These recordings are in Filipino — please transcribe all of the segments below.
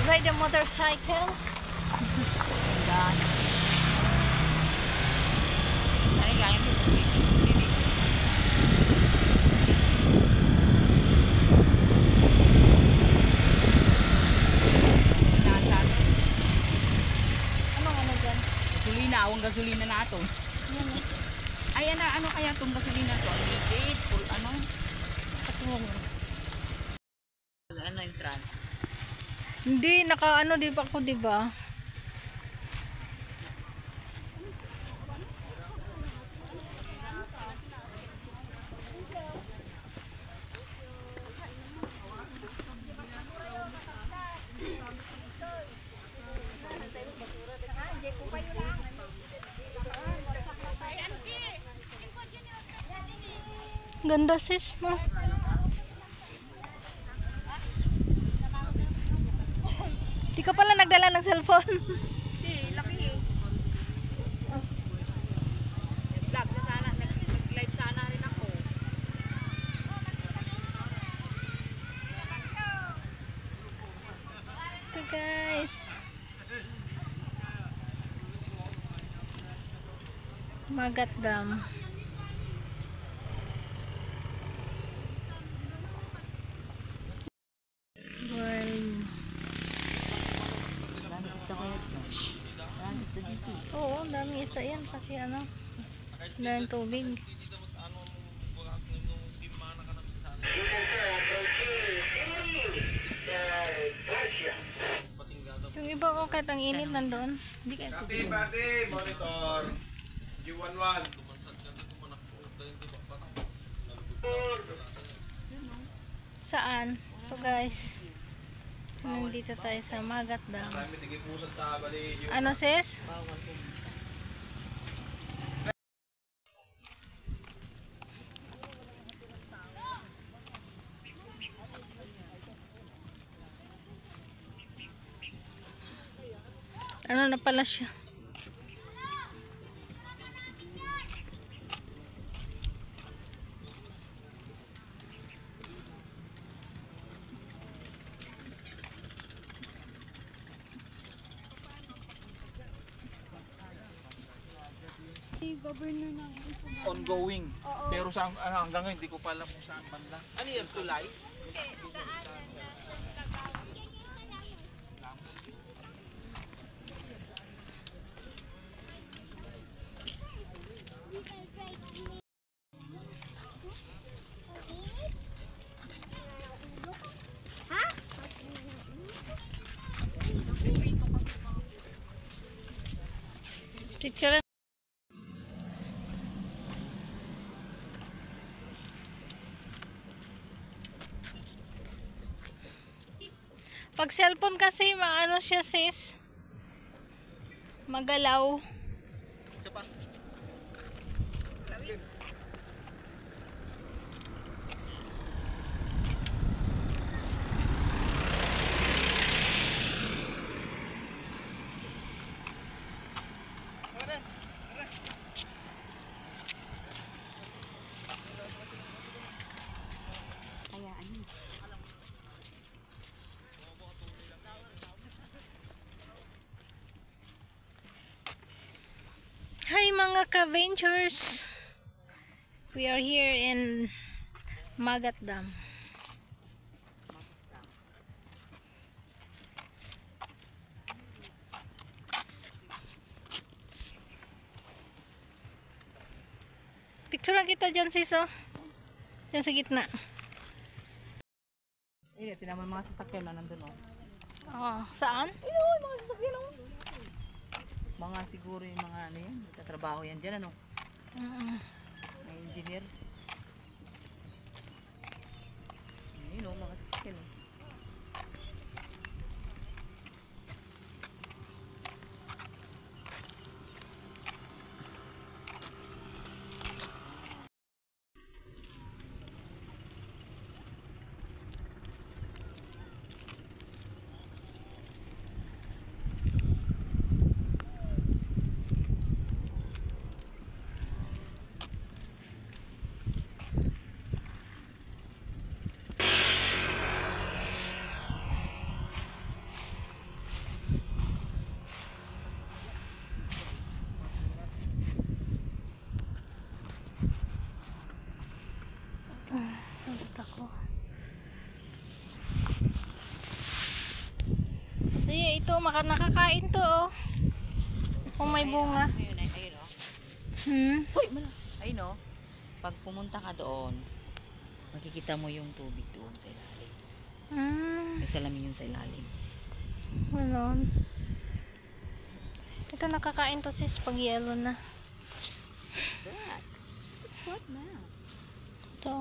ride a motorcycle. Ay, kaya mo. Ano dyan? Gasolina, awang gasolina na ito. Ay, ano kaya itong gasolina to? Liquid, full ano? Patingin mo. Ano yung trans? Hindi, naka-ano di ba ako, di ba? Ganda sis, no? Di ka pala nagdala ng cellphone. Hindi, laki eh. Nag-vlog na sana, nag-live sana rin ako. Ito guys. Magat Dam. Oo, daming isda yan kasi ano, daming tubig. Yung iba ko kahit ang init nandoon, hindi kayo tubig. Pati, monitor. G11. Saan? Ito guys. Nandito tayo sa Magat Dam. Ano sis? Ano na pala siya? Ongoing. Pero sa hanggang ngayon hindi ko pa alam kung saan banda. Ano yan, Tulay? Picture. Pag cellphone kasi, maano siya sis? Magalaw. Isa pa. Hi mga ka-ventures! We are here in Magat Dam. Picture lang kita dyan sis, oh. Dyan sa gitna. Eh, tinaman mga sasakyan na nandun oh. Oh, saan? Ayun, mga sasakyan oh. Mga siguro yung mga ano yan, nagtatrabaho yan dyan ano. May engineer. Yun oh, mga sasakyan oh. Sulit ako. Sige, ito, nakakain to, oh. Kung may bunga. Ayun, ayun, oh. Uy, ayun, oh. Pag pumunta ka doon, makikita mo yung tubig doon sa ilalim. May salamin yun sa ilalim. Ganon. Ito, nakakain to sis pag yellow na. It's what now? Ito.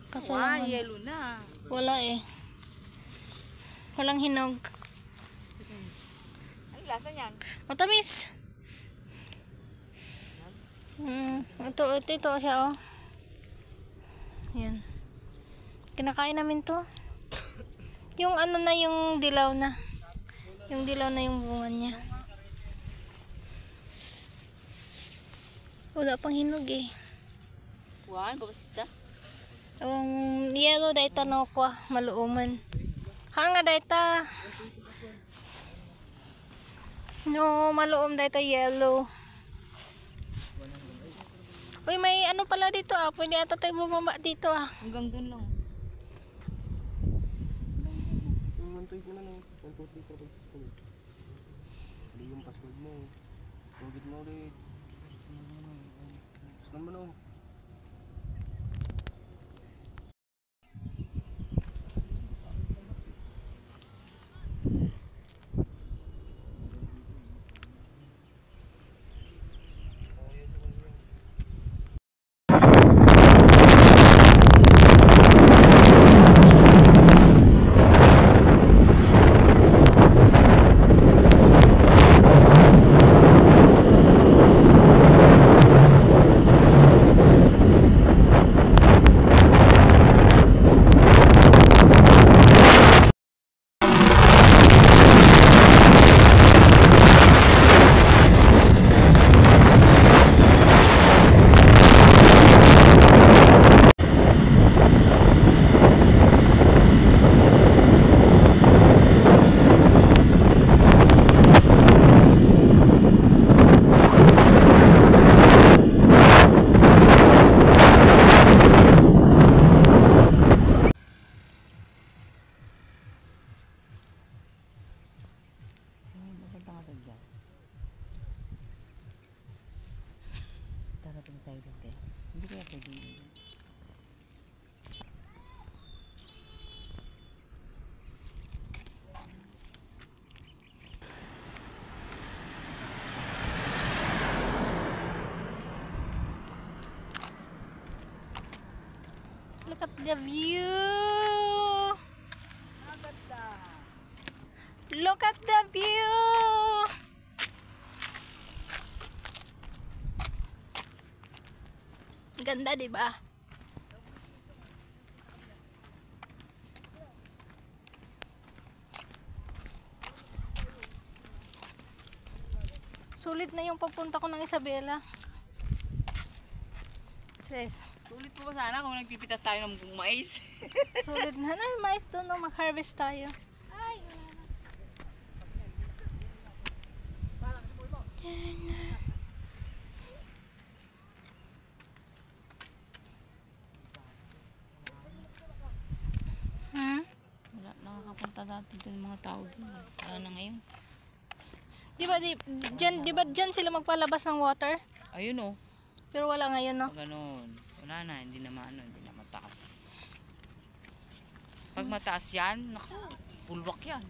Kaso Wow, lang, yellow na. wala eh. Walang hinog. Ano lasa niyan? Matamis. Ito siya, oh. Yan. Kinakain namin to. Yung ano na, yung dilaw na. Yung dilaw na yung bunga niya. Wala pang hinog eh. Wow, babasita. Ang yellow dayta no ko maluuman. Hanga dayta. No, maluom dayta yellow. Uy, may ano pala dito ah. Pwede ata tayo bumaba dito ah. Hanggang dun lang. Yung password mo. Login mo ulit. Saan mo na? Maganda ka doon dyan. Darating tayo dito. Hindi kaya pwede yun. Look at the view. Look at the view. Ganda, di ba? Sulit na yung pagpunta ko ng Isabela. Sis, Sulit po ba sana kung nagpipitas tayo ng mais? sulit na. Ano, mais doon, no? Mag-harvest tayo. Wala, nakakapunta dati doon mga tao doon. Wala na ngayon. Di ba dyan sila magpalabas ng water? Ayun, oh. Pero wala ngayon, no? Ganon. Wala na, hindi na maano, hindi na mataas. Pag mataas yan, naku, bulwak yan.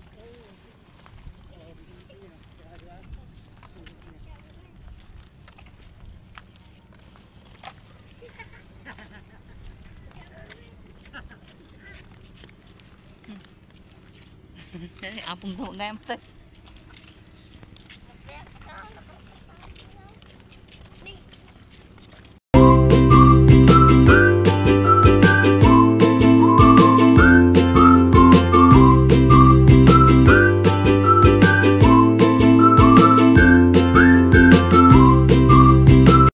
Apong daw, gaya matay.